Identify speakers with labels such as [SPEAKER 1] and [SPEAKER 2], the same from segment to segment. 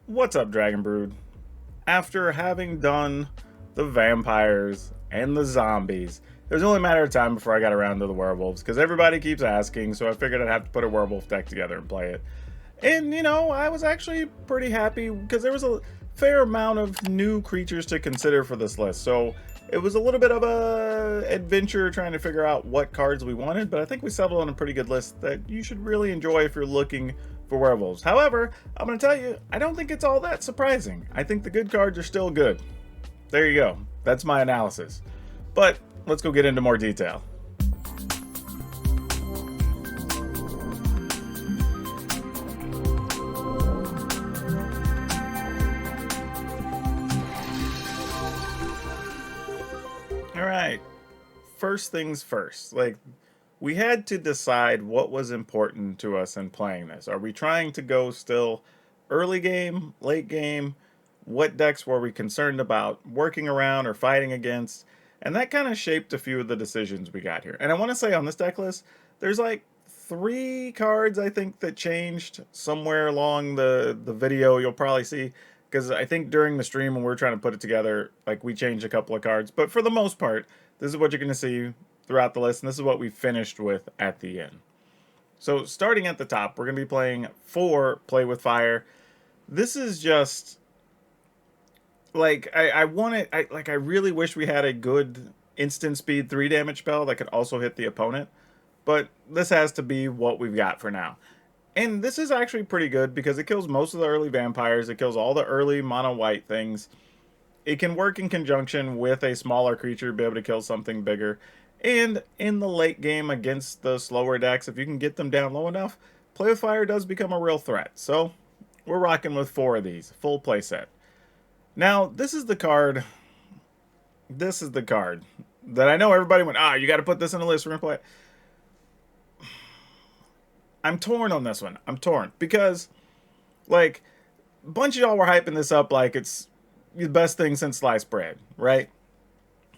[SPEAKER 1] What's up, Dragon Brood? After having done the vampires and the zombies, it was only a matter of time before I got around to the werewolves, because everybody keeps asking, so I figured I'd have to put a werewolf deck together and play it. And, I was actually pretty happy, because there was a fair amount of new creatures to consider for this list, so it was a little bit of a adventure trying to figure out what cards we wanted, but I think we settled on a pretty good list that you should really enjoy if you're looking for werewolves. However, I'm going to tell you, I don't think it's all that surprising. I think the good cards are still good. There you go. That's my analysis. But let's go get into more detail. All right. First things first. We had to decide what was important to us in playing this. Are we trying to go still early game, late game? What decks were we concerned about working around or fighting against? And that kind of shaped a few of the decisions we got here. And I want to say on this deck list, there's like 3 cards I think that changed somewhere along the video. You'll probably see, because I think during the stream when we were trying to put it together, like, we changed a couple of cards. But for the most part, this is what you're going to see throughout the list, and this is what we finished with at the end. So starting at the top, we're going to be playing 4 Play with Fire. This is just like, I really wish we had a good instant speed 3 damage spell that could also hit the opponent, but this has to be what we've got for now. And this is actually pretty good because it kills most of the early vampires, it kills all the early mono white things. It can work in conjunction with a smaller creature to be able to kill something bigger. And in the late game against the slower decks, if you can get them down low enough, Play with Fire does become a real threat. So we're rocking with 4 of these, full play set. Now, this is the card that I know everybody went, you got to put this in the list, we're going to play it. I'm torn on this one. I'm torn because, like, a bunch of y'all were hyping this up like it's the best thing since sliced bread, right?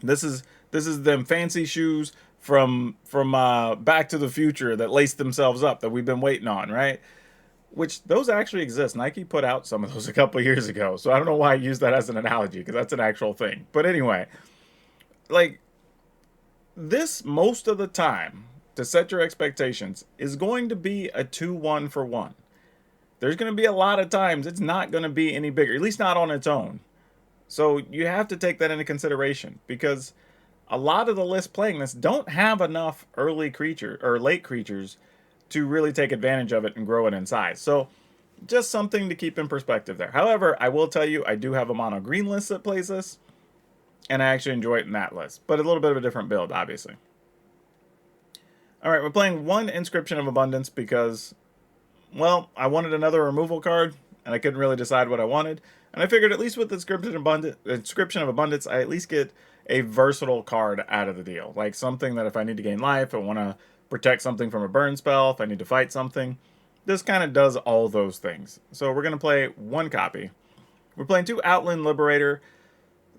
[SPEAKER 1] This is them fancy shoes from Back to the Future that laced themselves up that we've been waiting on, right? Which those actually exist. Nike put out some of those a couple of years ago, so I don't know why I use that as an analogy, because that's an actual thing. But anyway, like, this most of the time, to set your expectations, is going to be a 2-1 for 1. There's going to be a lot of times it's not going to be any bigger, at least not on its own. So you have to take that into consideration, because a lot of the lists playing this don't have enough early creature or late creatures to really take advantage of it and grow it in size. So just something to keep in perspective there. However, I will tell you, I do have a mono green list that plays this, and I actually enjoy it in that list, but a little bit of a different build, obviously. All right, we're playing 1 Inscription of Abundance because, well, I wanted another removal card, and I couldn't really decide what I wanted. And I figured at least with Inscription of Abundance, I at least get a versatile card out of the deal. Like something that if I need to gain life, I want to protect something from a burn spell, if I need to fight something, this kind of does all those things. So we're going to play 1 copy. We're playing 2 Outland Liberator.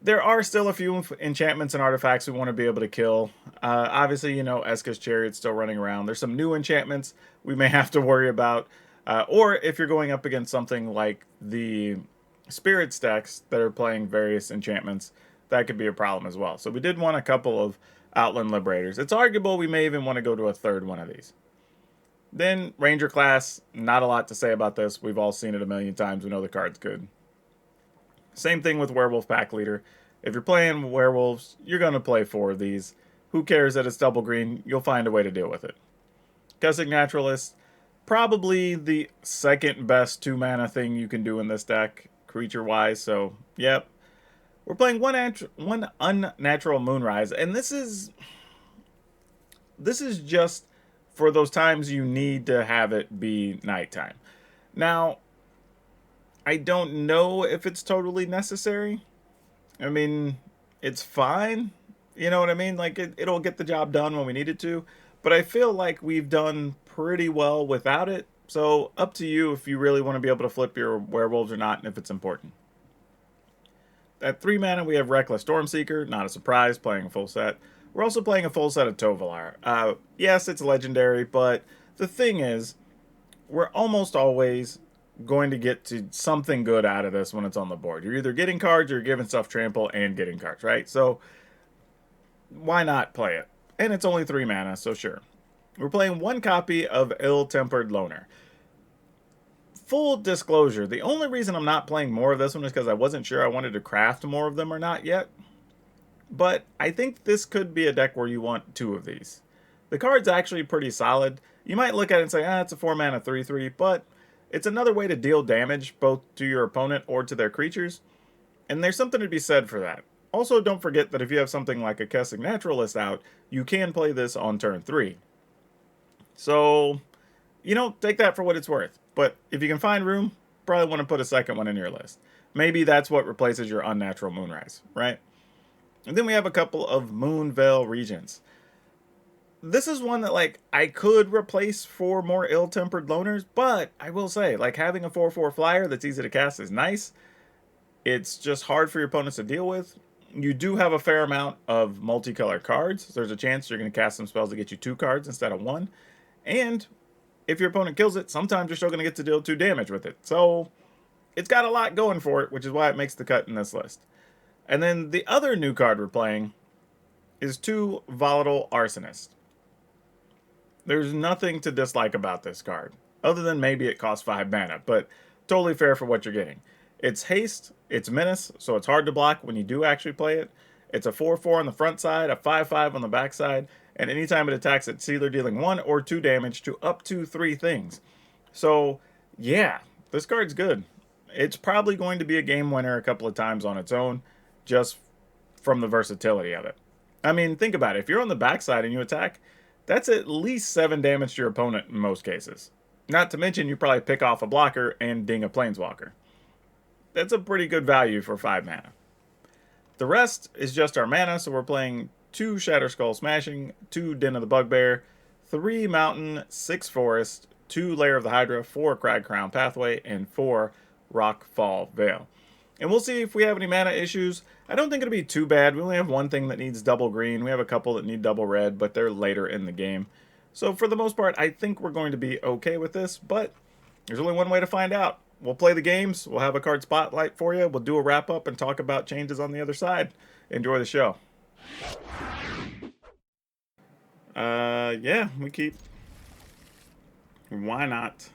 [SPEAKER 1] There are still a few enchantments and artifacts we want to be able to kill. Obviously, Eska's Chariot's still running around. There's some new enchantments we may have to worry about. Or if you're going up against something like the Spirit stacks that are playing various enchantments, that could be a problem as well. So we did want a couple of Outland Liberators. It's arguable we may even want to go to a 3rd one of these. Then Ranger class, not a lot to say about this. We've all seen it a million times. We know the card's good. Same thing with Werewolf Pack Leader. If you're playing Werewolves, you're going to play 4 of these. Who cares that it's double green? You'll find a way to deal with it. Cussing Naturalist, probably the 2nd best 2-mana thing you can do in this deck, creature-wise. So, yep. We're playing one Unnatural Moonrise, and this is just for those times you need to have it be nighttime. Now, I don't know if it's totally necessary. I mean, it's fine. You know what I mean? Like, it'll get the job done when we need it to. But I feel like we've done pretty well without it. So, up to you if you really want to be able to flip your werewolves or not, and if it's important. At 3 mana, we have Reckless Stormseeker. Not a surprise, playing a full set. We're also playing a full set of Tovolar. Yes, it's legendary, but the thing is, we're almost always going to get to something good out of this when it's on the board. You're either getting cards or you're giving stuff trample and getting cards, right? So why not play it? And it's only 3 mana, so sure. We're playing 1 copy of Ill-Tempered Loner. Full disclosure, the only reason I'm not playing more of this one is because I wasn't sure I wanted to craft more of them or not yet. But I think this could be a deck where you want 2 of these. The card's actually pretty solid. You might look at it and say, it's a 4 mana 3/3, but it's another way to deal damage both to your opponent or to their creatures. And there's something to be said for that. Also, don't forget that if you have something like a Kessig Naturalist out, you can play this on turn 3. So, take that for what it's worth. But if you can find room, probably want to put a second one in your list. Maybe that's what replaces your Unnatural Moonrise, right? And then we have a couple of Moonveil Regents. This is one that, I could replace for more Ill-Tempered Loners, but I will say, having a 4/4 flyer that's easy to cast is nice. It's just hard for your opponents to deal with. You do have a fair amount of multicolored cards. So there's a chance you're going to cast some spells to get you 2 cards instead of 1. And if your opponent kills it, sometimes you're still going to get to deal 2 damage with it. So it's got a lot going for it, which is why it makes the cut in this list. And then the other new card we're playing is 2 Volatile Arsonist. There's nothing to dislike about this card, other than maybe it costs 5 mana, but totally fair for what you're getting. It's haste, it's menace, so it's hard to block when you do actually play it. It's a 4/4 on the front side, a 5/5 on the back side, and anytime it attacks, it's either dealing 1 or 2 damage to up to 3 things. So, yeah, this card's good. It's probably going to be a game winner a couple of times on its own, just from the versatility of it. I mean, think about it. If you're on the backside and you attack, that's at least 7 damage to your opponent in most cases. Not to mention, you probably pick off a blocker and ding a planeswalker. That's a pretty good value for 5 mana. The rest is just our mana, so we're playing 2 Shatterskull Smashing, 2 Den of the Bugbear, 3 Mountain, 6 Forest, 2 Lair of the Hydra, 4 Crag Crown Pathway, and 4 Rockfall Veil. And we'll see if we have any mana issues. I don't think it'll be too bad. We only have one thing that needs double green. We have a couple that need double red, but they're later in the game. So for the most part, I think we're going to be okay with this, but there's only one way to find out. We'll play the games. We'll have a card spotlight for you. We'll do a wrap-up and talk about changes on the other side. Enjoy the show. Yeah, we keep. Why not?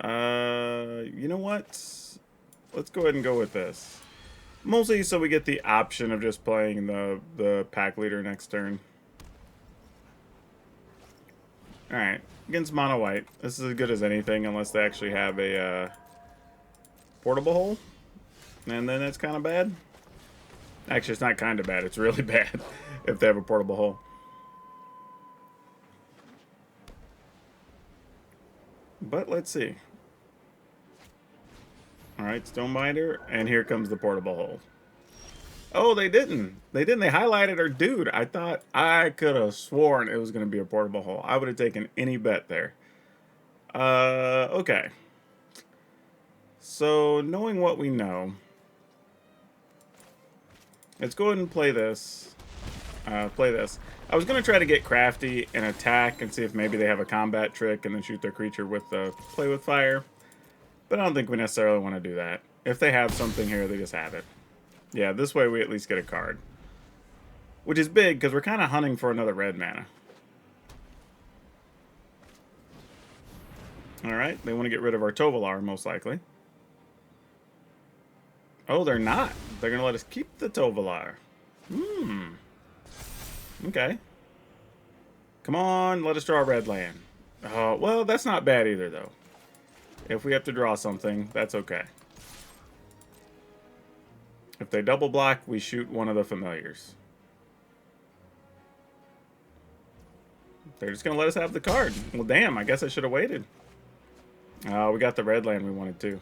[SPEAKER 1] You know what? Let's go ahead and go with this. Mostly so we get the option of just playing the pack leader next turn. Alright, against Mono White. This is as good as anything unless they actually have a portable hole. And then it's kind of bad. Actually, it's not kind of bad. It's really bad if they have a portable hole. But let's see. Alright, Stonebinder, and here comes the portable hole. Oh, they didn't. They didn't. They highlighted our dude. I thought I could have sworn it was going to be a portable hole. I would have taken any bet there. Okay. So, knowing what we know, let's go ahead and play this. I was going to try to get crafty and attack and see if maybe they have a combat trick and then shoot their creature with the play with fire. But I don't think we necessarily want to do that. If they have something here, they just have it. Yeah, this way we at least get a card. Which is big, because we're kind of hunting for another red mana. Alright, they want to get rid of our Tovolar, most likely. Oh, they're not. They're going to let us keep the Tovolar. Okay. Come on, let us draw a red land. Oh, well, that's not bad either, though. If we have to draw something, that's okay. If they double block, we shoot one of the familiars. They're just going to let us have the card. Well, damn, I guess I should have waited. Oh, we got the red land we wanted to.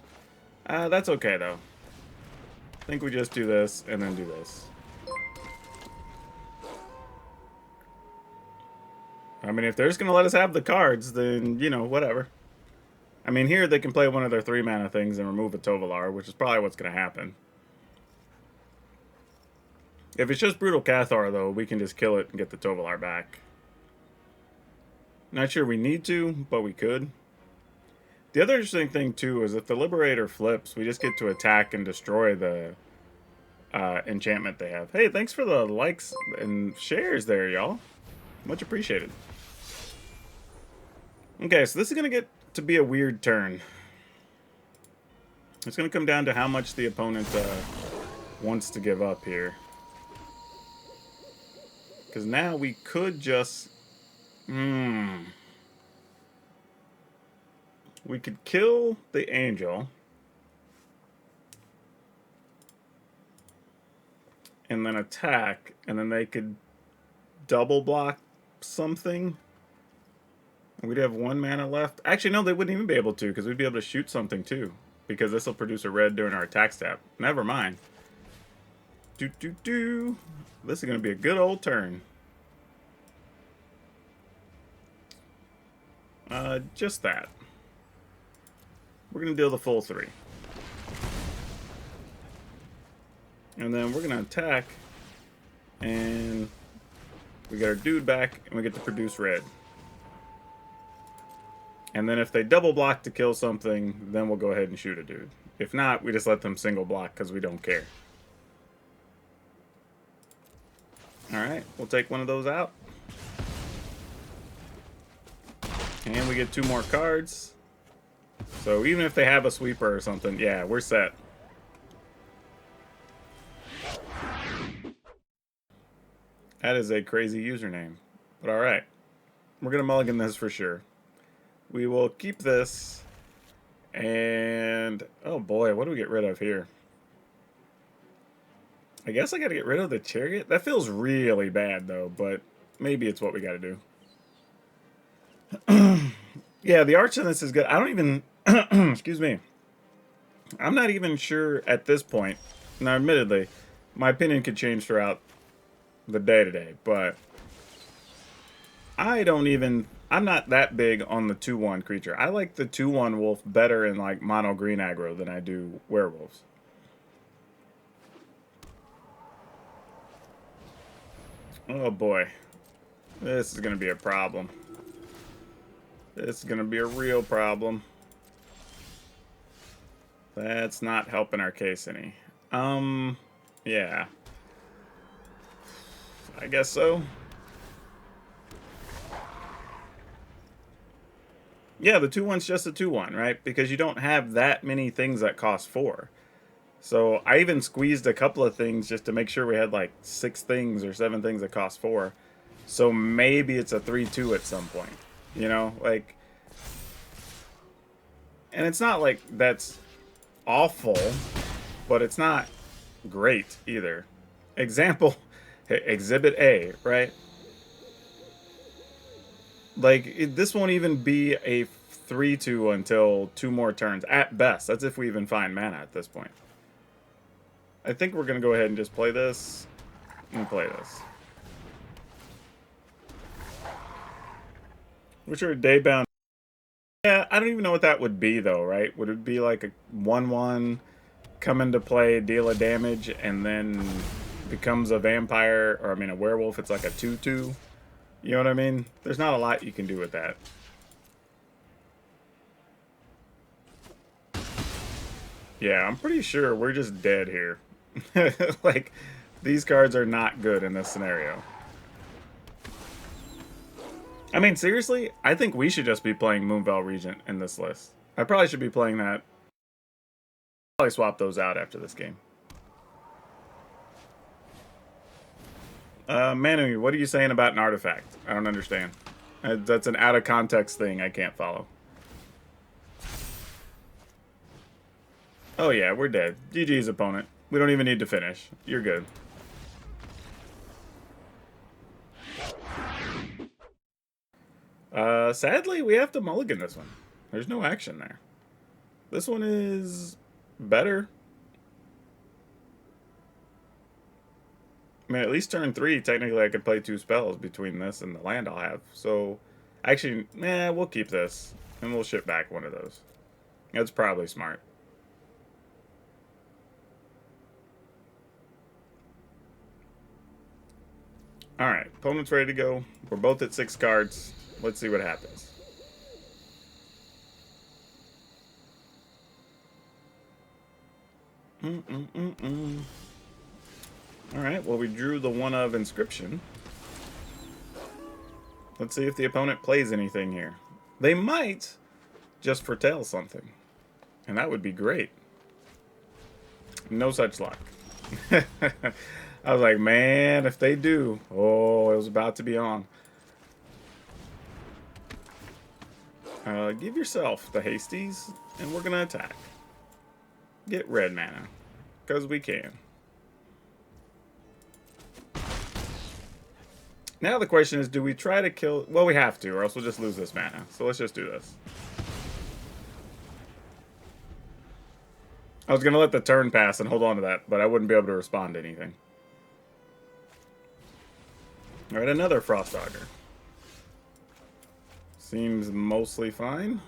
[SPEAKER 1] That's okay, though. I think we just do this and then do this. I mean, if they're just going to let us have the cards, then, you know, whatever. I mean, here they can play one of their 3 mana things and remove a Tovolar, which is probably what's going to happen. If it's just Brutal Cathar, though, we can just kill it and get the Tovolar back. Not sure we need to, but we could. The other interesting thing, too, is if the Liberator flips, we just get to attack and destroy the enchantment they have. Hey, thanks for the likes and shares there, y'all. Much appreciated. Okay, so this is going to get to be a weird turn. It's going to come down to how much the opponent wants to give up here. Because now we could just... We could kill the angel. And then attack. And then they could double block something. And we'd have 1 mana left. Actually, no, they wouldn't even be able to, because we'd be able to shoot something too. Because this will produce a red during our attack step. Never mind. This is going to be a good old turn. Just that. We're going to deal the full 3. And then we're going to attack. And we get our dude back, and we get to produce red. And then if they double block to kill something, then we'll go ahead and shoot a dude. If not, we just let them single block because we don't care. Alright, we'll take one of those out. And we get 2 more cards. So even if they have a sweeper or something, yeah, we're set. That is a crazy username. But alright. We're going to mulligan this for sure. We will keep this. And... oh boy, what do we get rid of here? I guess I got to get rid of the chariot. That feels really bad though, but maybe it's what we got to do. Yeah, the arch in this is good. I don't even... excuse me. I'm not even sure at this point. Now, admittedly, my opinion could change throughout the day today, but I don't even... I'm not that big on the 2-1 creature. I like the 2-1 wolf better in like mono green aggro than I do werewolves. Oh boy. This is going to be a problem. This is going to be a real problem. That's not helping our case any. Yeah. I guess so. Yeah, the 2-1's just a 2-1, right? Because you don't have that many things that cost 4. So I even squeezed a couple of things just to make sure we had like 6 things or 7 things that cost 4. So maybe it's a 3-2 at some point. You know, like... and it's not like that's awful, but it's not great either. Example, Exhibit A, right? Like, this won't even be a 3-2 until 2 more turns, at best. That's if we even find mana at this point. I think we're going to go ahead and just play this and play this. Which are day-bound. Yeah, I don't even know what that would be, though, right? Would it be like a 1-1, come into play, deal a damage, and then becomes a vampire, or I mean a werewolf, it's like a 2-2? You know what I mean? There's not a lot you can do with that. Yeah, I'm pretty sure we're just dead here. Like, these cards are not good in this scenario. I mean, seriously, I think we should just be playing Moonveil Regent in this list. I probably should be playing that. I'll probably swap those out after this game. Manu, what are you saying about an artifact? I don't understand. That's an out-of-context thing I can't follow. Oh yeah, we're dead. GG's opponent. We don't even need to finish. You're good. Sadly, we have to mulligan this one. There's no action there. This one is better. I mean, at least turn 3, technically I could play 2 spells between this and the land I'll have. So, actually, we'll keep this. And we'll ship back one of those. That's probably smart. Alright, opponent's ready to go. We're both at 6 cards. Let's see what happens. Alright, well, we drew the one of Inscription. Let's see if the opponent plays anything here. They might just foretell something. And that would be great. No such luck. I was like, man, if they do. Oh, it was about to be on. Give yourself the Hasties, and we're going to attack. Get red mana, because we can. Now the question is, do we try to kill... Well, we have to, or else we'll just lose this mana. So let's just do this. I was going to let the turn pass and hold on to that, but I wouldn't be able to respond to anything. Alright, another Frost Augur. Seems mostly fine.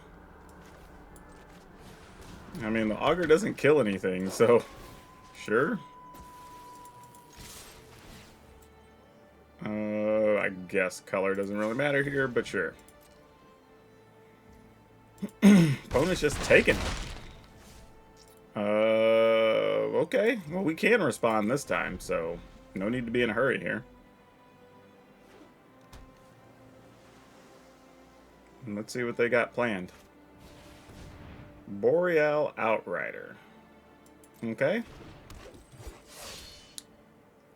[SPEAKER 1] I mean, the Augur doesn't kill anything, so... Sure. I guess color doesn't really matter here, but sure. Opponent's just taking it. Okay. Well, we can respond this time, so no need to be in a hurry here. Let's see what they got planned. Boreal Outrider. Okay.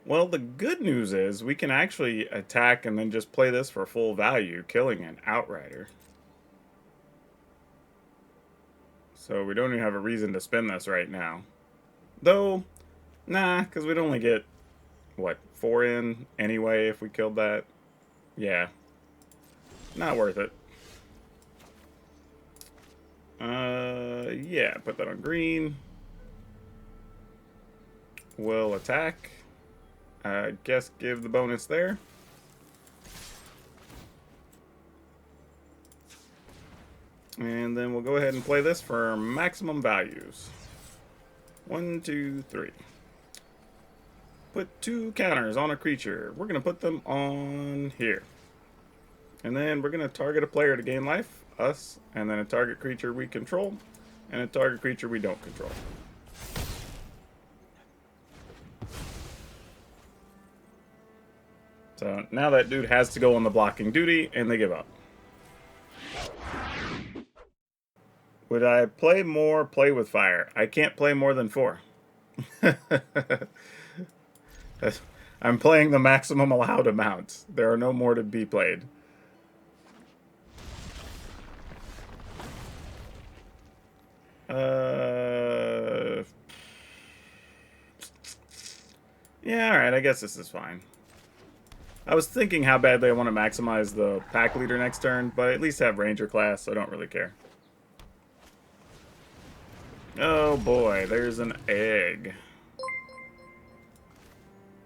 [SPEAKER 1] Well, the good news is we can actually attack and then just play this for full value, killing an Outrider. So we don't even have a reason to spend this right now. Though, nah, because we'd only get, what, 4 in anyway if we killed that? Yeah. Not worth it. Yeah, put that on green. We'll attack. I guess give the bonus there. And then we'll go ahead and play this for maximum values. 1, 2, 3. Put 2 counters on a creature. We're going to put them on here. And then we're going to target a player to gain life, us, and then a target creature we control, and a target creature we don't control. So now that dude has to go on the blocking duty, and they give up. Would I play more Play with Fire? I can't play more than 4. I'm playing the maximum allowed amount. There are no more to be played. Yeah, alright, I guess this is fine. I was thinking how badly I want to maximize the pack leader next turn, but I at least have Ranger class, so I don't really care. Oh boy, there's an egg.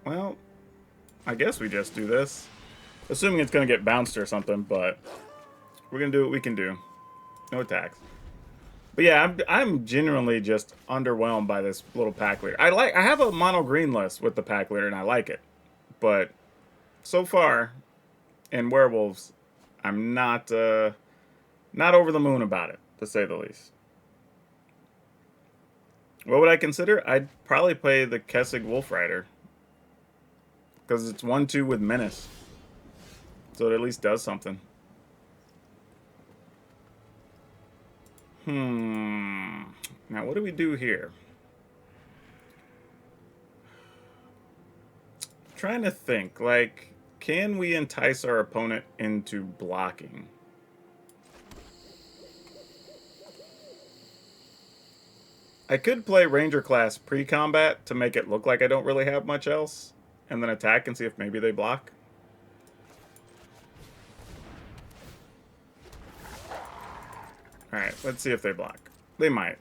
[SPEAKER 1] Well, I guess we just do this. Assuming it's going to get bounced or something, but we're going to do what we can do. No attacks. But yeah, I'm genuinely just underwhelmed by this little pack leader. I have a mono green list with the pack leader and I like it. But so far in Werewolves, I'm not over the moon about it, to say the least. What would I consider? I'd probably play the Kessig Wolf Rider. Because it's 1/2 with Menace. So it at least does something. Now what do we do here? I'm trying to think, like, can we entice our opponent into blocking? I could play Ranger class pre-combat to make it look like I don't really have much else, and then attack and see if maybe they block. Alright, let's see if they block. They might.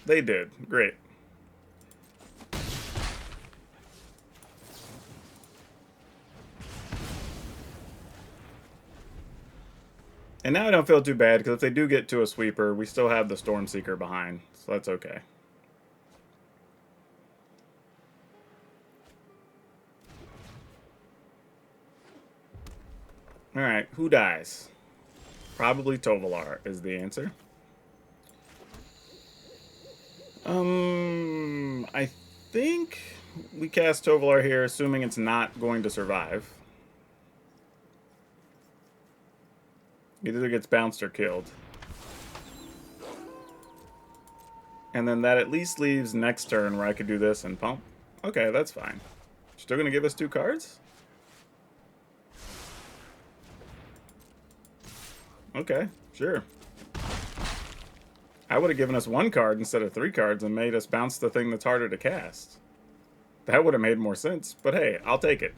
[SPEAKER 1] They did. Great. And now I don't feel too bad, because if they do get to a sweeper, we still have the Stormseeker behind, so that's okay. Alright, who dies? Probably Tovolar is the answer. think we cast Tovolar here, assuming it's not going to survive. It either gets bounced or killed. And then that at least leaves next turn where I could do this and pump. Okay, that's fine. Still going to give us 2 cards? Okay, sure. I would have given us 1 card instead of 3 cards and made us bounce the thing that's harder to cast. That would have made more sense, but hey, I'll take it.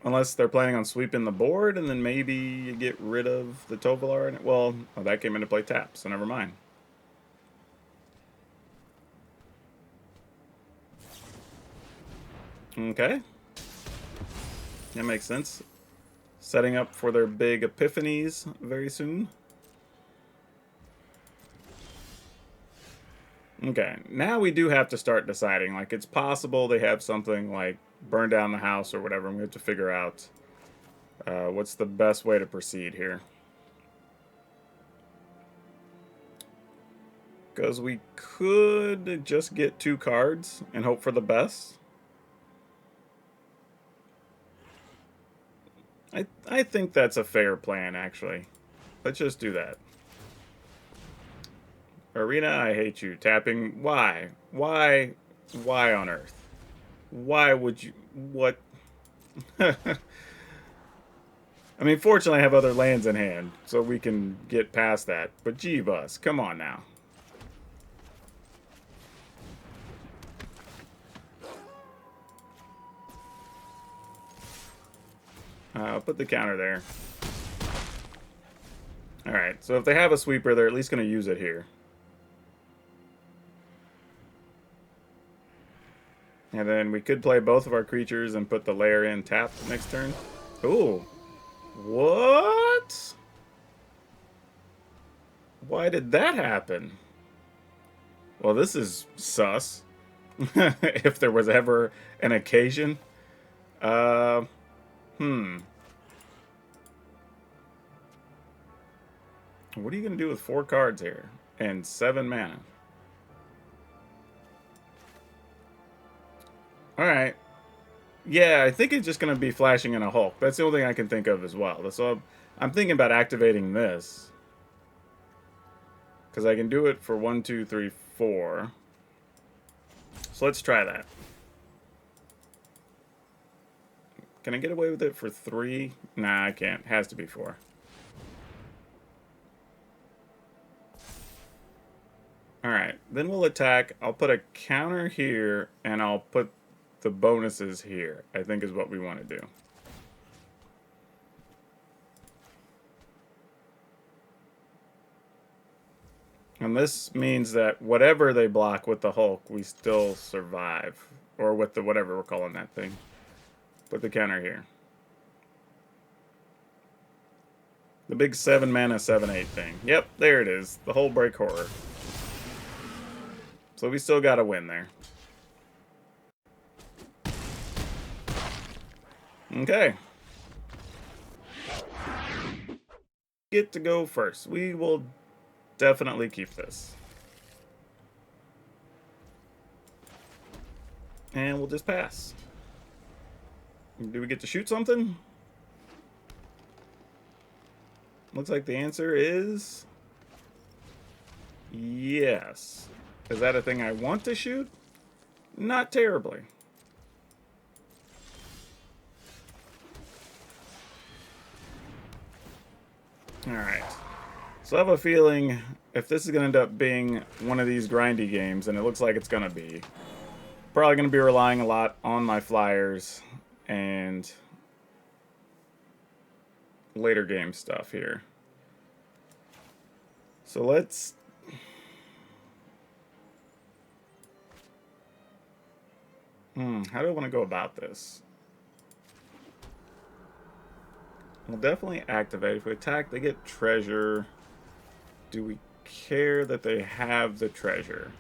[SPEAKER 1] Unless they're planning on sweeping the board, and then maybe you get rid of the Tovolar. Well, oh, that came into play tap, so never mind. Okay. That makes sense. Setting up for their big epiphanies very soon. Okay, now we do have to start deciding. Like, it's possible they have something like burn down the house or whatever, and we have to figure out what's the best way to proceed here. Because we could just get 2 cards and hope for the best. I think that's a fair plan, actually. Let's just do that. Arena, I hate you. Tapping, why? Why on earth? Why would you... What? I mean, fortunately I have other lands in hand, so we can get past that. But gee bus, come on now. I'll put the counter there. Alright, so if they have a sweeper, they're at least going to use it here. And then we could play both of our creatures and put the lair in tapped next turn. Ooh. What? Why did that happen? Well, this is sus. If there was ever an occasion. What are you going to do with 4 cards here? And 7 mana. Alright. Yeah, I think it's just going to be flashing in a Hulk. That's the only thing I can think of as well. So I'm thinking about activating this. Because I can do it for 1, 2, 3, 4. So let's try that. Can I get away with it for 3? Nah, I can't. Has to be 4. Alright, then we'll attack. I'll put a counter here, and I'll put the bonuses here, I think is what we want to do. And this means that whatever they block with the Hulk, we still survive. Or with the whatever we're calling that thing. Put the counter here. The big 7 mana 7/8 thing. Yep, there it is. The whole break horror. So we still got to win there. Okay. Get to go first. We will definitely keep this. And we'll just pass. Do we get to shoot something? Looks like the answer is... yes. Is that a thing I want to shoot? Not terribly. Alright. So I have a feeling if this is going to end up being one of these grindy games, and it looks like it's going to be, probably going to be relying a lot on my flyers and later game stuff here. So let's... how do I want to go about this? We'll definitely activate. If we attack, they get treasure. Do we care that they have the treasure?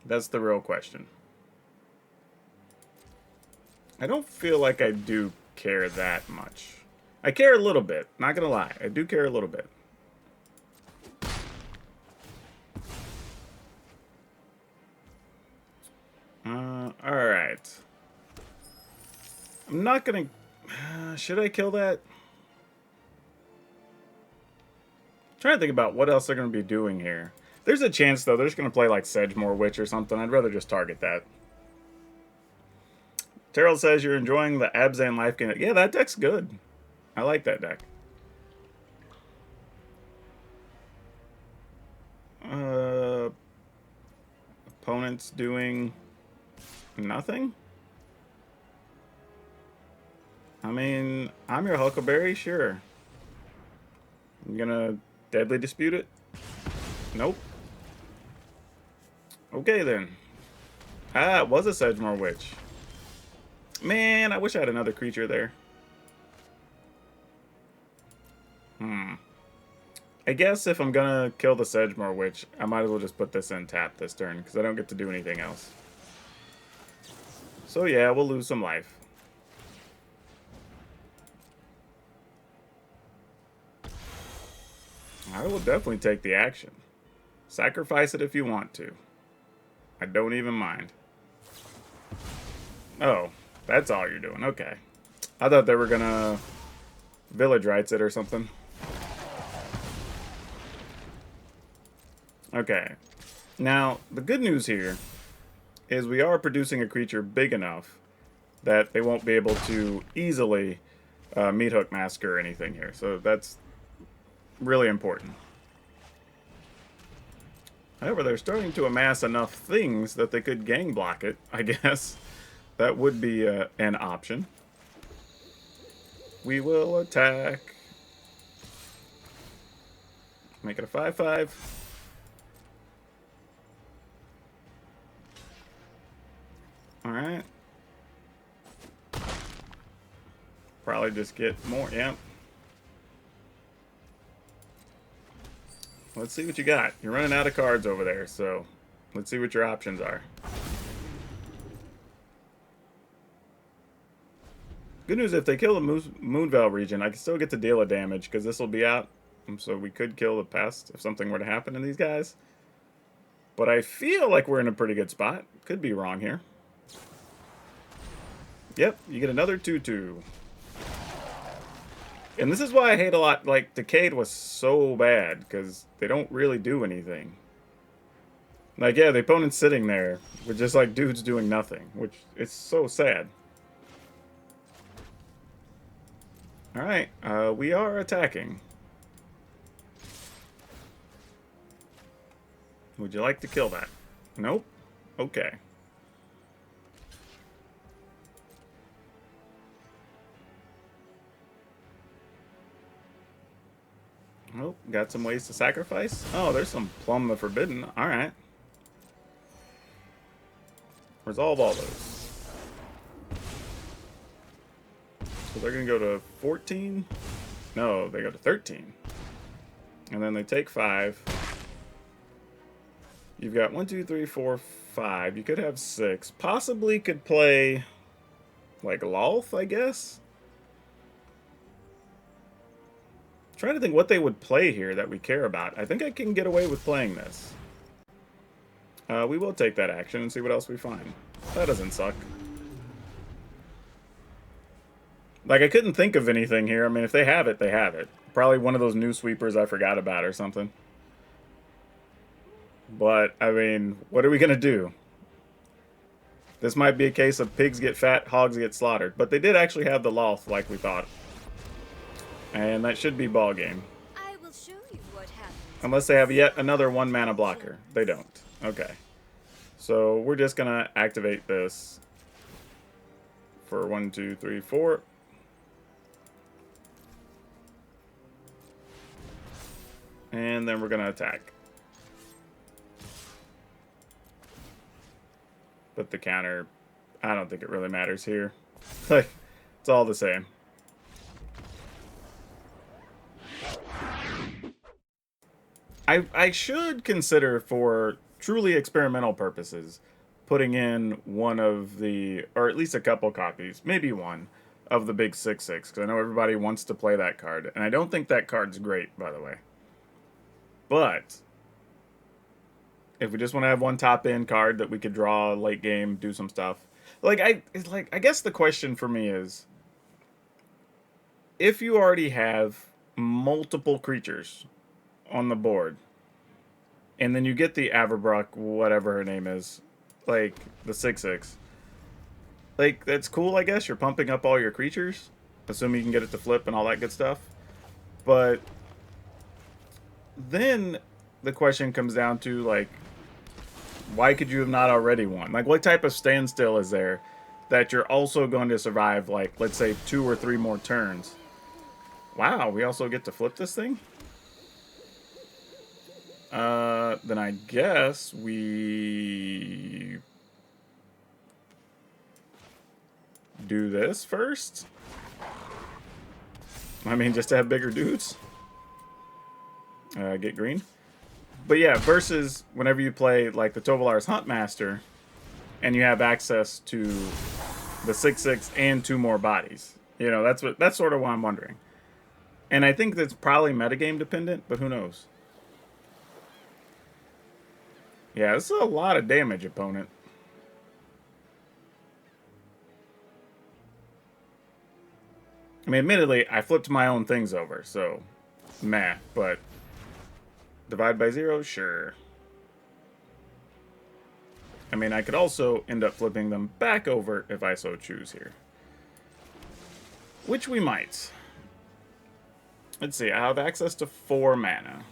[SPEAKER 1] That's the real question. I don't feel like I do care that much. I care a little bit. Not gonna lie. I do care a little bit. I'm not gonna... should I kill that? I'm trying to think about what else they're going to be doing here. There's a chance, though, they're just going to play like Sedgemoor Witch or something. I'd rather just target that. Terrell says you're enjoying the Abzan life gain. Yeah, that deck's good. I like that deck. Opponent's doing nothing? I mean, I'm your Huckleberry, sure. I'm gonna deadly dispute it? Nope. Okay then. Ah, it was a Sedgemoor Witch. Man, I wish I had another creature there. I guess if I'm gonna kill the Sedgemoor Witch, I might as well just put this in tap this turn, because I don't get to do anything else. So yeah, we'll lose some life. I will definitely take the action. Sacrifice it if you want to. I don't even mind. Oh, that's all you're doing. Okay. I thought they were gonna Village Rites it or something. Okay. Now, the good news here is we are producing a creature big enough that they won't be able to easily Meat Hook Massacre or anything here. So that's really important. However, they're starting to amass enough things that they could gang block it, I guess. That would be an option. We will attack. Make it a 5/5. Alright. Probably just get more, yeah. Let's see what you got. You're running out of cards over there, so let's see what your options are. Good news, if they kill the Moonveil region, I can still get to deal a damage, because this will be out. So we could kill the pest if something were to happen to these guys. But I feel like we're in a pretty good spot. Could be wrong here. Yep, you get another 2/2. And this is why I hate a lot, like, Decayed was so bad, because they don't really do anything. Like, yeah, the opponent's sitting there with just, like, dudes doing nothing, which is so sad. Alright, we are attacking. Would you like to kill that? Nope. Okay. Nope. Got some ways to sacrifice? Oh, there's some Plumb the Forbidden. Alright. Resolve all those. So they're going to go to 14? No, they go to 13. And then they take 5. You've got 1, 2, 3, 4, 5. You could have 6. Possibly could play, like, Lolth, I guess? I'm trying to think what they would play here that we care about. I think I can get away with playing this. We will take that action and see what else we find. That doesn't suck. Like, I couldn't think of anything here. I mean, if they have it, they have it. Probably one of those new sweepers I forgot about or something. But, I mean, what are we going to do? This might be a case of pigs get fat, hogs get slaughtered. But they did actually have the Lolth like we thought. And that should be ball game.
[SPEAKER 2] I will show you what happens.
[SPEAKER 1] Unless they have yet another 1-mana blocker. They don't. Okay. So we're just going to activate this for 1, 2, 3, 4. And then we're going to attack. But the counter, I don't think it really matters here. Like, it's all the same. I should consider, for truly experimental purposes, putting in one of the, or at least a couple copies, maybe one, of the big 6/6, because I know everybody wants to play that card. And I don't think that card's great, by the way. But if we just want to have one top-end card that we could draw late game, do some stuff. I guess the question for me is, if you already have multiple creatures on the board, and then you get the Averbrock, whatever her name is, like the 6/6, like that's cool. I guess you're pumping up all your creatures, assuming you can get it to flip and all that good stuff. But then the question comes down to, like, why could you have not already won? Like, what type of standstill is there that you're also going to survive, like, let's say 2 or 3 more turns? Wow, we also get to flip this thing? Then I guess we do this first? I mean, just to have bigger dudes. Get green. But yeah, versus whenever you play like the Tovolar's Huntmaster, and you have access to the 6/6 and 2 more bodies. You know, that's sort of why I'm wondering. And I think that's probably metagame dependent, but who knows? Yeah, this is a lot of damage, opponent. I mean, admittedly, I flipped my own things over, so meh, but divide by 0, sure. I mean, I could also end up flipping them back over if I so choose here. Which we might. Let's see, I have access to 4 mana.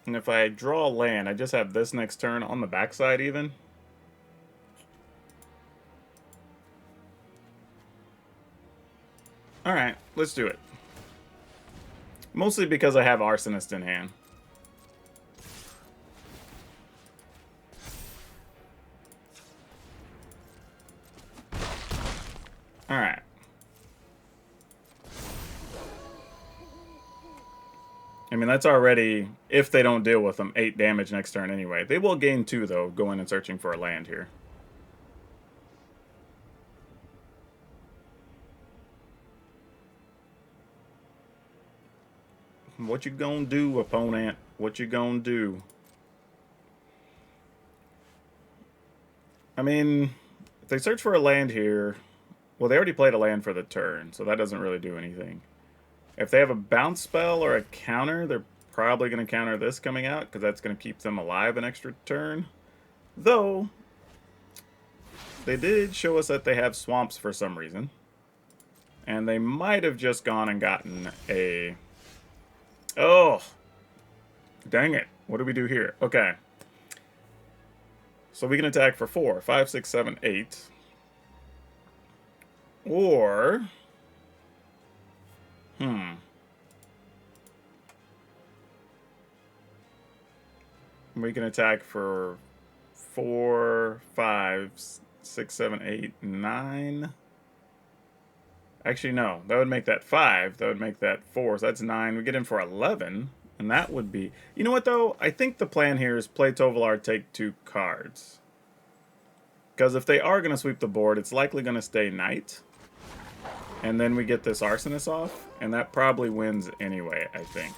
[SPEAKER 1] And if I draw a land, I just have this next turn on the backside even. Alright, let's do it. Mostly because I have Arsonist in hand. Alright. I mean, that's already, if they don't deal with them, 8 damage next turn anyway. They will gain 2, though, going and searching for a land here. What you gonna do, opponent? What you gonna do? I mean, if they search for a land here, well, they already played a land for the turn, so that doesn't really do anything. If they have a bounce spell or a counter, they're probably going to counter this coming out, because that's going to keep them alive an extra turn. Though, they did show us that they have swamps for some reason. And they might have just gone and gotten a... Oh! Dang it. What do we do here? Okay. So we can attack for 4. 5, 6, 7, 8. Or... We can attack for 4, 5, 6, 7, 8, 9. Actually, no. That would make that 5. That would make that 4. So that's 9. We get in for 11. And that would be... You know what, though? I think the plan here is play Tovolar, take 2 cards. Because if they are going to sweep the board, it's likely going to stay Knight. And then we get this Arsonist off. And that probably wins anyway, I think.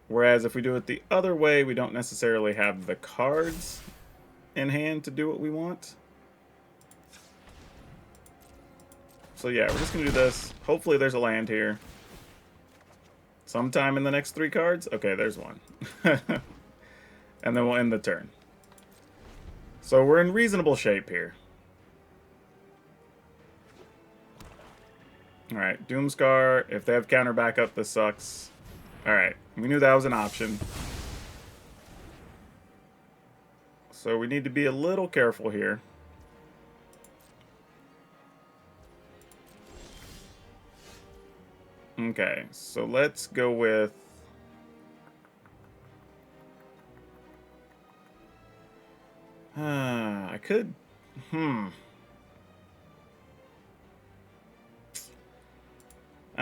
[SPEAKER 1] Whereas if we do it the other way, we don't necessarily have the cards in hand to do what we want. So yeah, we're just going to do this. Hopefully there's a land here. Sometime in the next 3 cards? Okay, there's one. And then we'll end the turn. So we're in reasonable shape here. Alright, Doomscar. If they have counter backup, this sucks. Alright, we knew that was an option. So we need to be a little careful here. Okay, so let's go with... I could... I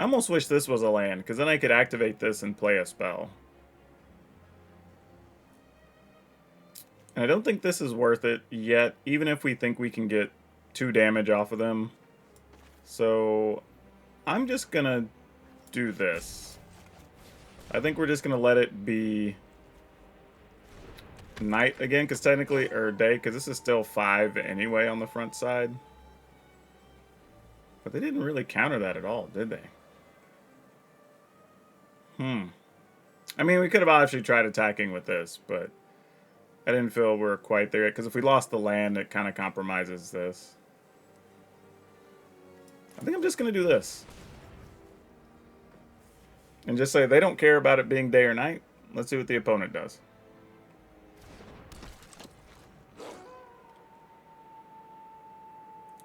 [SPEAKER 1] almost wish this was a land, because then I could activate this and play a spell. And I don't think this is worth it yet, even if we think we can get 2 damage off of them. So I'm just going to do this. I think we're just going to let it be night again, because technically, or day, because this is still 5 anyway on the front side. But they didn't really counter that at all, did they? I mean, we could have actually tried attacking with this, but I didn't feel we were quite there yet, because if we lost the land, it kind of compromises this. I think I'm just going to do this. And just say they don't care about it being day or night. Let's see what the opponent does.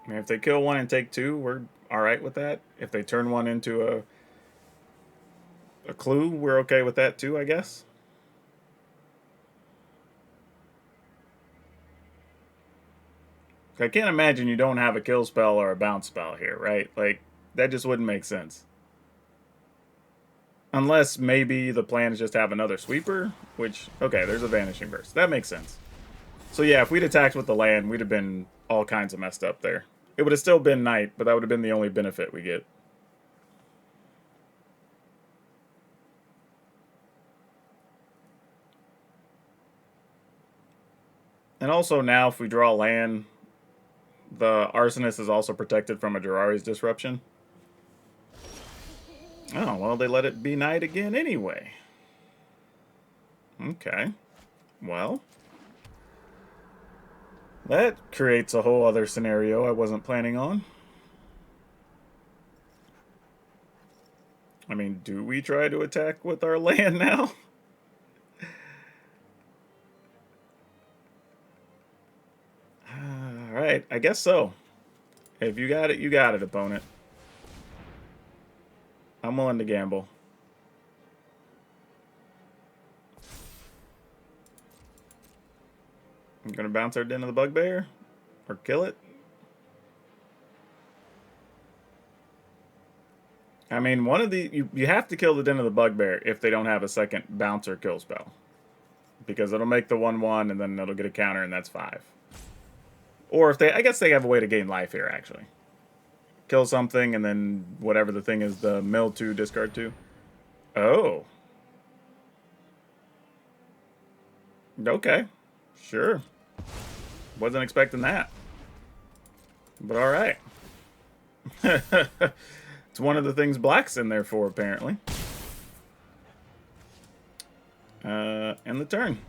[SPEAKER 1] I mean, if they kill one and take 2, we're alright with that. If they turn one into a clue, we're okay with that too, I guess. I can't imagine you don't have a kill spell or a bounce spell here, right? Like, that just wouldn't make sense. Unless maybe the plan is just to have another sweeper, which, okay, there's a Vanishing Burst. That makes sense. So yeah, if we'd attacked with the land, we'd have been all kinds of messed up there. It would have still been night, but that would have been the only benefit we get. And also now, if we draw land, the Arsonist is also protected from a Jiraiya's Disruption. Oh, well, they let it be night again anyway. Okay. Well, that creates a whole other scenario I wasn't planning on. I mean, do we try to attack with our land now? Alright, I guess so. If you got it, you got it, opponent. I'm willing to gamble. I'm gonna bounce our Den of the Bugbear? Or kill it? I mean, one of the... You have to kill the Den of the Bugbear if they don't have a second bounce or kill spell. Because it'll make the 1/1 and then it'll get a counter and that's 5. Or if they... I guess they have a way to gain life here, actually. Kill something and then whatever the thing is, the mill 2, discard 2. Oh. Okay. Sure. Wasn't expecting that. But alright. It's one of the things Black's in there for, apparently. End the turn.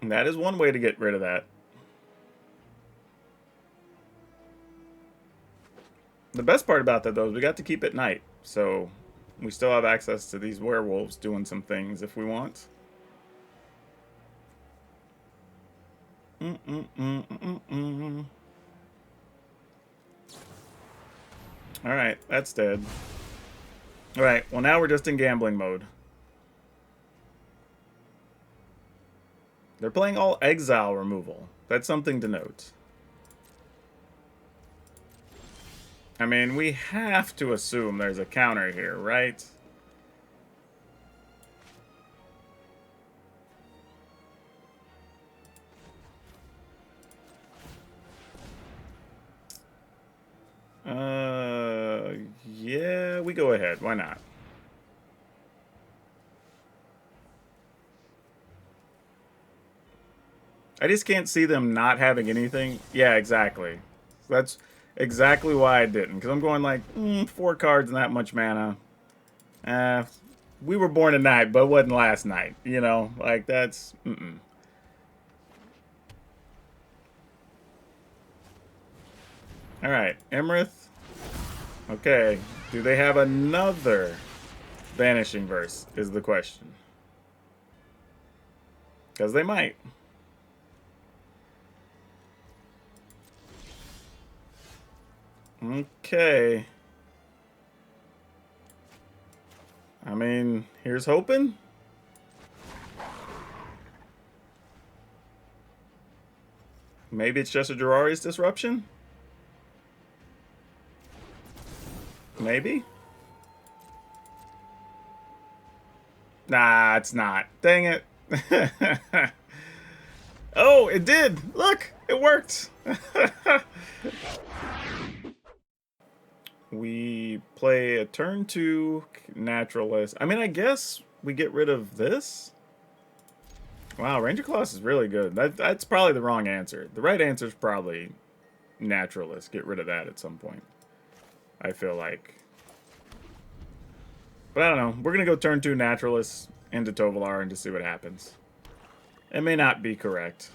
[SPEAKER 1] And that is one way to get rid of that. The best part about that, though, is we got to keep it night. So we still have access to these werewolves doing some things if we want. Alright, that's dead. Alright, well now we're just in gambling mode. They're playing all exile removal. That's something to note. I mean, we have to assume there's a counter here, right? Yeah, we go ahead. Why not? I just can't see them not having anything. Yeah, exactly. That's exactly why I didn't. Because I'm going like, 4 cards and that much mana. We were born tonight, but it wasn't last night. You know, like that's... Alright, Emrith. Okay, do they have another Vanishing Verse, is the question. Because they might. Okay. I mean, here's hoping. Maybe it's just a Jiraiya's Disruption? Maybe? Nah, it's not. Dang it. Oh, it did! Look! It worked! We play a turn 2 naturalist. I mean, I guess we get rid of this. Wow, Ranger Colossus is really good. That's probably the wrong answer. The right answer is probably naturalist. Get rid of that at some point, I feel like. But I don't know. We're going to go turn 2 naturalist into Tovolar and just see what happens. It may not be correct.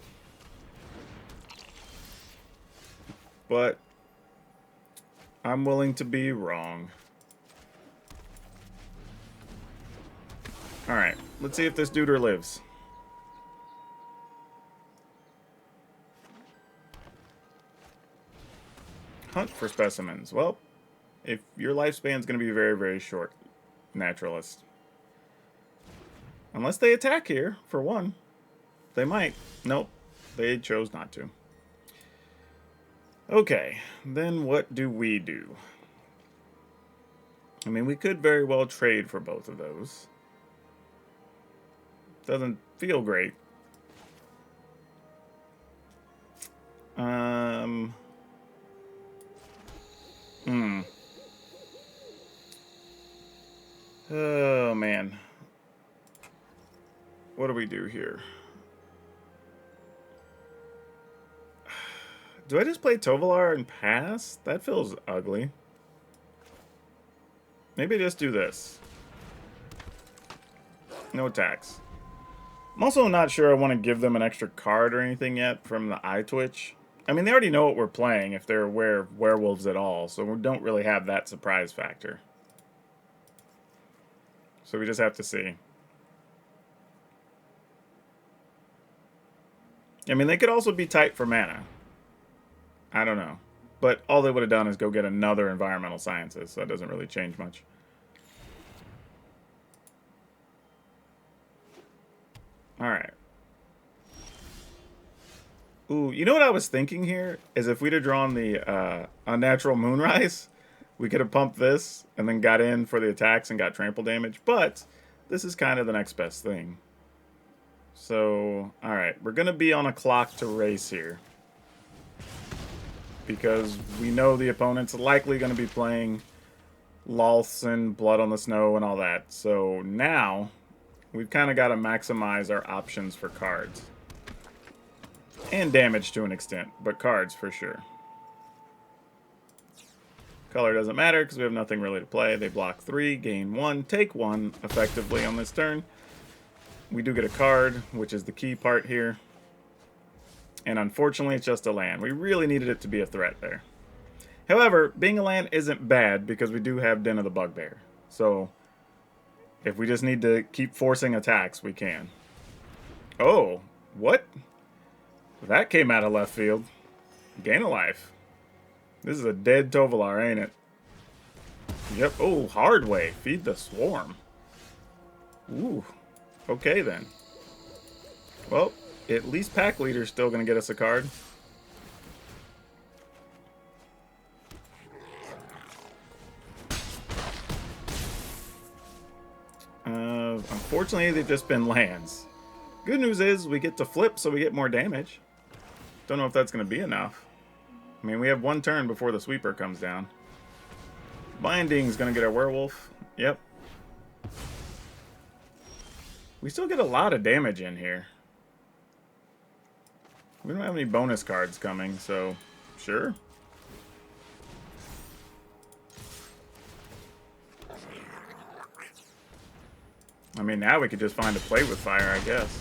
[SPEAKER 1] But I'm willing to be wrong. Alright, let's see if this duder lives. Hunt for specimens. Well, if your lifespan is going to be very, very short, naturalist. Unless they attack here, for one. They might. Nope, they chose not to. Okay, then what do we do? I mean, we could very well trade for both of those. Doesn't feel great. Oh, man. What do we do here? Do I just play Tovolar and pass? That feels ugly. Maybe just do this. No attacks. I'm also not sure I want to give them an extra card or anything yet from the eye twitch. I mean, they already know what we're playing if they're aware of werewolves at all, so we don't really have that surprise factor. So we just have to see. I mean, they could also be tight for mana. I don't know. But all they would have done is go get another environmental sciences, so that doesn't really change much. Alright. Ooh, you know what I was thinking here? Is if we'd have drawn the Unnatural Moonrise, we could have pumped this and then got in for the attacks and got trample damage. But this is kind of the next best thing. So, alright. We're going to be on a clock to race here. Because we know the opponent's likely going to be playing Loths and Blood on the Snow and all that. So now, we've kind of got to maximize our options for cards. And damage to an extent, but cards for sure. Color doesn't matter because we have nothing really to play. They block 3, gain 1, take 1 effectively on this turn. We do get a card, which is the key part here. And unfortunately, it's just a land. We really needed it to be a threat there. However, being a land isn't bad because we do have Den of the Bugbear. So, if we just need to keep forcing attacks, we can. Oh, what? That came out of left field. Gain a life. This is a dead Tovolar, ain't it? Yep. Oh, hard way. Feed the swarm. Ooh. Okay, then. Well, at least Pack Leader's still going to get us a card. Unfortunately, they've just been lands. Good news is we get to flip, so we get more damage. Don't know if that's going to be enough. I mean, we have one turn before the sweeper comes down. Binding's going to get our werewolf. Yep. We still get a lot of damage in here. We don't have any bonus cards coming, so sure. I mean, now we could just find a play with fire, I guess.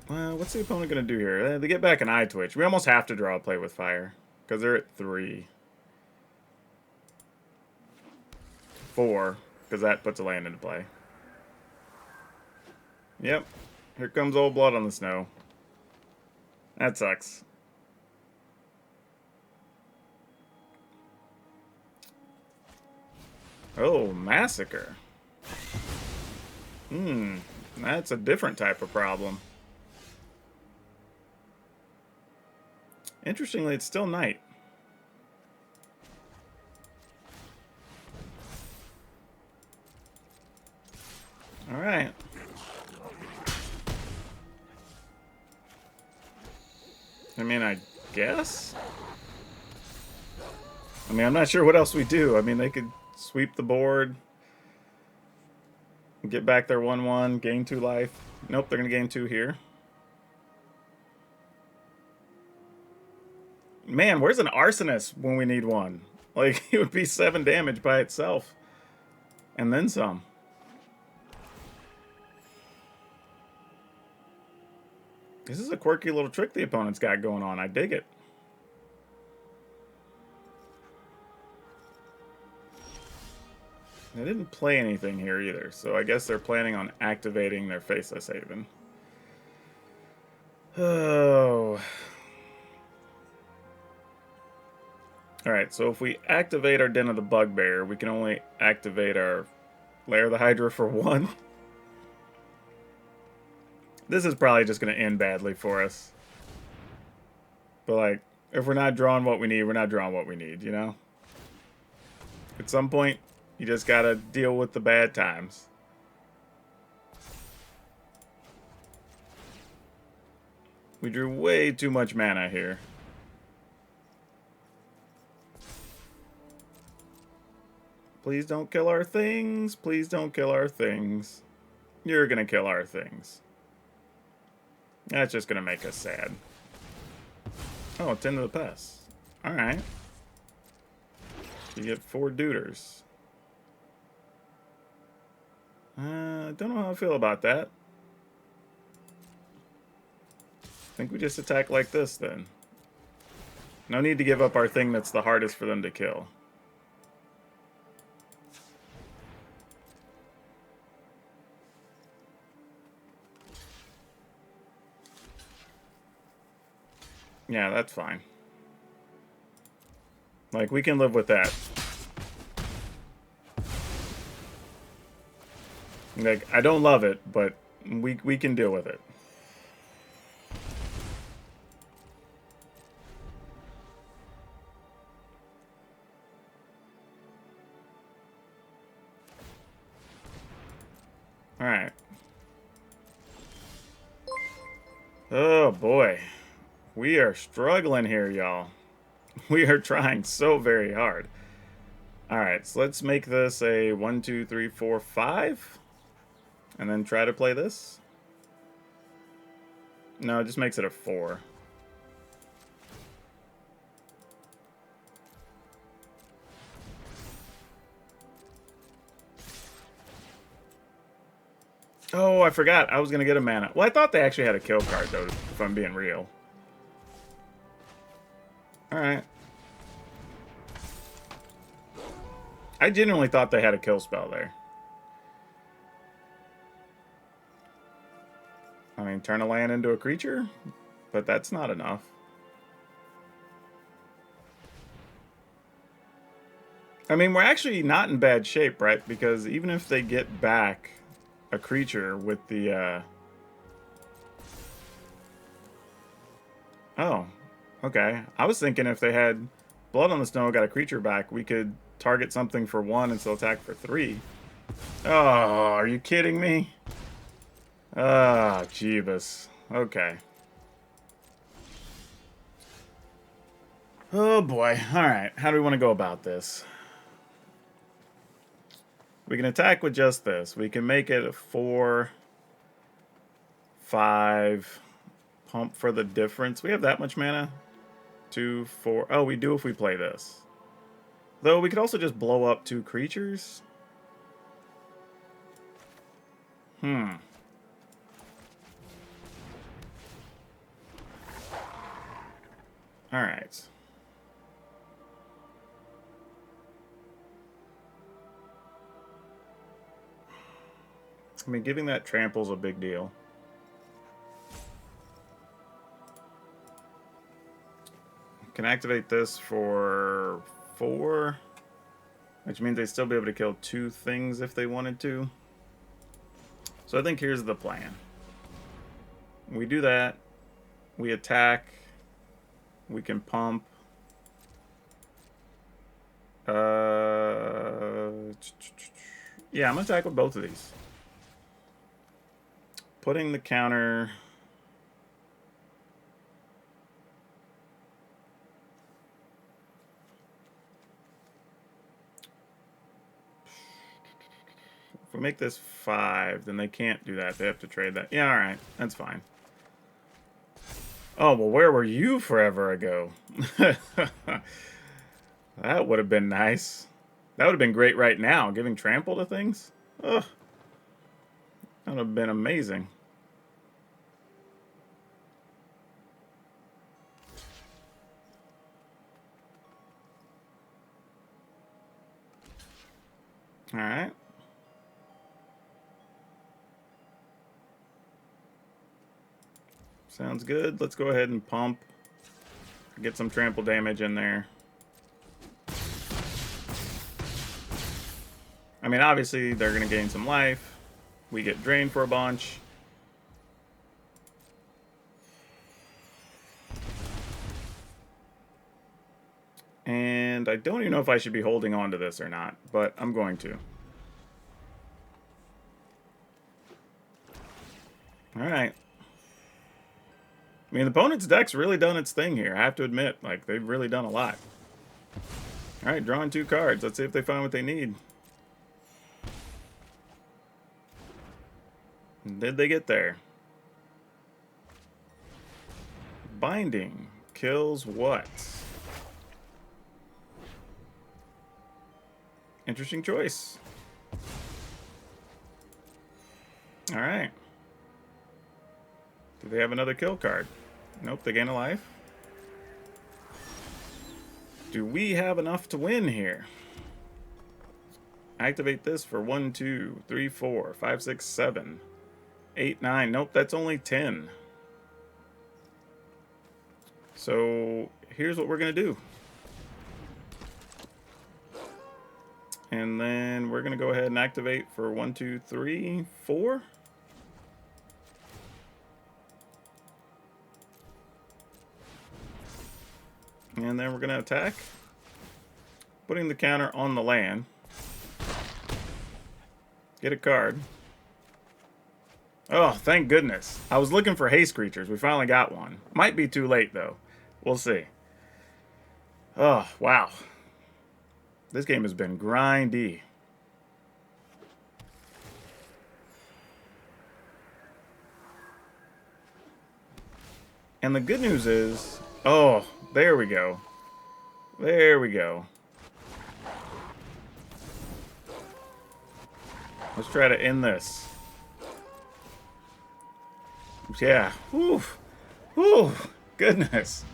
[SPEAKER 1] Well, what's the opponent going to do here? They get back an eye twitch. We almost have to draw a play with fire because they're at 3. 4, because that puts a land into play. Yep. Here comes old Blood on the Snow. That sucks. Oh, Massacre. That's a different type of problem. Interestingly, it's still night. Alright. I mean, I guess? I mean, I'm not sure what else we do. I mean, they could sweep the board, get back their 1/1, gain 2 life. Nope, they're going to gain 2 here. Man, where's an Arsonist when we need one? Like, it would be 7 damage by itself. And then some. This is a quirky little trick the opponent's got going on. I dig it. They didn't play anything here either, so I guess they're planning on activating their Faceless Haven. Oh. Alright, so if we activate our Den of the Bugbear, we can only activate our Lair of the Hydra for 1. This is probably just going to end badly for us. But, like, if we're not drawing what we need, we're not drawing what we need, you know? At some point, you just got to deal with the bad times. We drew way too much mana here. Please don't kill our things. Please don't kill our things. You're going to kill our things. That's just going to make us sad. Oh, it's into the pest. Alright. You get 4 duders. Don't know how I feel about that. I think we just attack like this then. No need to give up our thing that's the hardest for them to kill. Yeah, that's fine. Like, we can live with that. Like, I don't love it, but we can deal with it. Alright. Oh, boy. We are struggling here, y'all. We are trying so very hard. Alright, so let's make this a 1, 2, 3, 4, 5. And then try to play this. No, it just makes it a 4. Oh, I forgot. I was going to get a mana. Well, I thought they actually had a kill card, though, if I'm being real. Alright. I genuinely thought they had a kill spell there. I mean, turn a land into a creature? But that's not enough. I mean, we're actually not in bad shape, right? Because even if they get back a creature with the... Oh, okay. I was thinking if they had Blood on the Snow, got a creature back, we could target something for 1 and still attack for 3. Oh, are you kidding me? Ah, oh, Jeebus. Okay. Oh boy. Alright, how do we want to go about this? We can attack with just this. We can make it a 4, 5, pump for the difference. We have that much mana? 2, 4. Oh, we do if we play this. Though we could also just blow up 2 creatures. Alright. I mean, giving that trample's a big deal. Can activate this for 4, which means they'd still be able to kill 2 things if they wanted to. So I think here's the plan. We do that. We attack. We can pump. Yeah, I'm going to attack with both of these. Putting the counter... we make this 5, then they can't do that. They have to trade that. Yeah, alright. That's fine. Oh, well, where were you forever ago? That would have been nice. That would have been great right now, giving trample to things. Ugh. That would have been amazing. Alright. Sounds good. Let's go ahead and pump. Get some trample damage in there. I mean, obviously, they're going to gain some life. We get drained for a bunch. And I don't even know if I should be holding on to this or not, but I'm going to. Alright. I mean, the opponent's deck's really done its thing here, I have to admit. Like, they've really done a lot. Alright, drawing 2 cards. Let's see if they find what they need. Did they get there? Binding. Kills what? Interesting choice. Alright. Do they have another kill card? Nope, they gain a life. Do we have enough to win here? Activate this for 1, 2, 3, 4, 5, 6, 7, 8, 9. Nope, that's only 10. So here's what we're going to do. And then we're going to go ahead and activate for 1, 2, 3, 4. And then we're going to attack. Putting the counter on the land. Get a card. Oh, thank goodness. I was looking for haste creatures. We finally got one. Might be too late, though. We'll see. Oh, wow. This game has been grindy. And the good news is... Oh, there we go. There we go. Let's try to end this. Yeah. Whew. Whew. Goodness.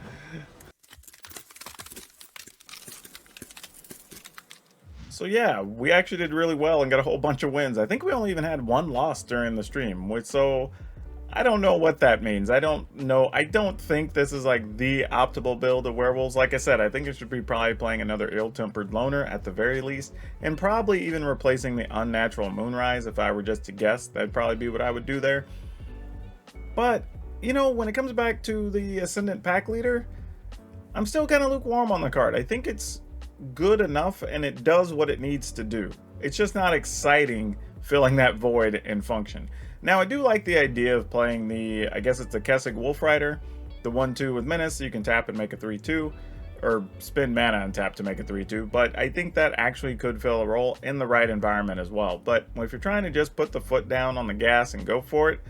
[SPEAKER 1] So yeah, we actually did really well and got a whole bunch of wins. I think we only even had 1 loss during the stream. So I don't know what that means. I don't know. I don't think this is like the optimal build of werewolves. Like I said, I think it should be probably playing another ill-tempered loner at the very least, and probably even replacing the unnatural moonrise. If I were just to guess, that'd probably be what I would do there. But you know, when it comes back to the Ascendant Pack Leader, I'm still kind of lukewarm on the card. I think it's good enough and it does what it needs to do. It's just not exciting filling that void in function. Now, I do like the idea of playing the, I guess it's the Kessig Wolf Rider, the 1/2 with Menace, so you can tap and make a 3/2, or spend mana and tap to make a 3/2, but I think that actually could fill a role in the right environment as well. But if you're trying to just put the foot down on the gas and go for it,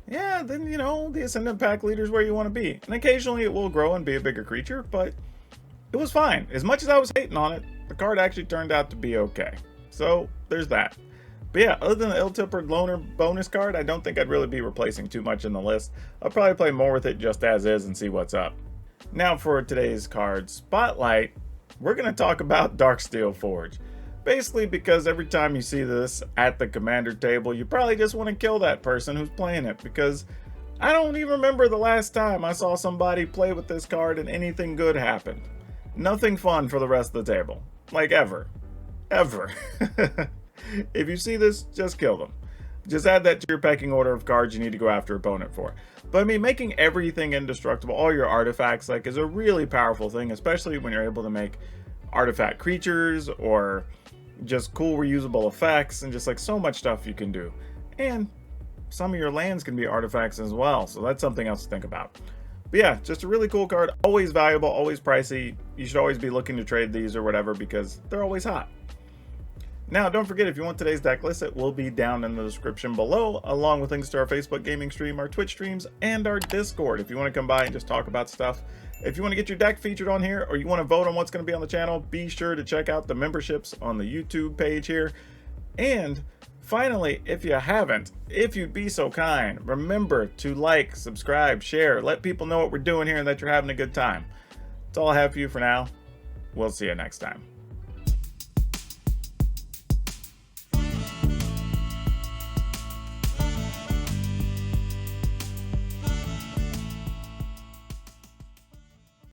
[SPEAKER 1] yeah, then, you know, the Ascendant Pack Leader is where you want to be. And occasionally it will grow and be a bigger creature, but it was fine. As much as I was hating on it, the card actually turned out to be okay. So, there's that. But yeah, other than the ill-tempered loner bonus card, I don't think I'd really be replacing too much in the list. I'll probably play more with it just as is and see what's up. Now for today's card spotlight, we're going to talk about Darksteel Forge. Basically because every time you see this at the commander table, you probably just want to kill that person who's playing it, because I don't even remember the last time I saw somebody play with this card and anything good happened. Nothing fun for the rest of the table. Like ever. Ever. If you see this, just kill them. Just add that to your pecking order of cards you need to go after opponent for. But I mean, making everything indestructible, all your artifacts, like, is a really powerful thing, especially when you're able to make artifact creatures or just cool reusable effects and just like so much stuff you can do. And some of your lands can be artifacts as well, so that's something else to think about. But yeah, just a really cool card, always valuable, always pricey. You should always be looking to trade these or whatever because they're always hot. Now, don't forget, if you want today's deck list, it will be down in the description below, along with links to our Facebook gaming stream, our Twitch streams, and our Discord if you want to come by and just talk about stuff. If you want to get your deck featured on here, or you want to vote on what's going to be on the channel, be sure to check out the memberships on the YouTube page here. And finally, if you haven't, if you'd be so kind, remember to like, subscribe, share, let people know what we're doing here and that you're having a good time. That's all I have for you for now. We'll see you next time.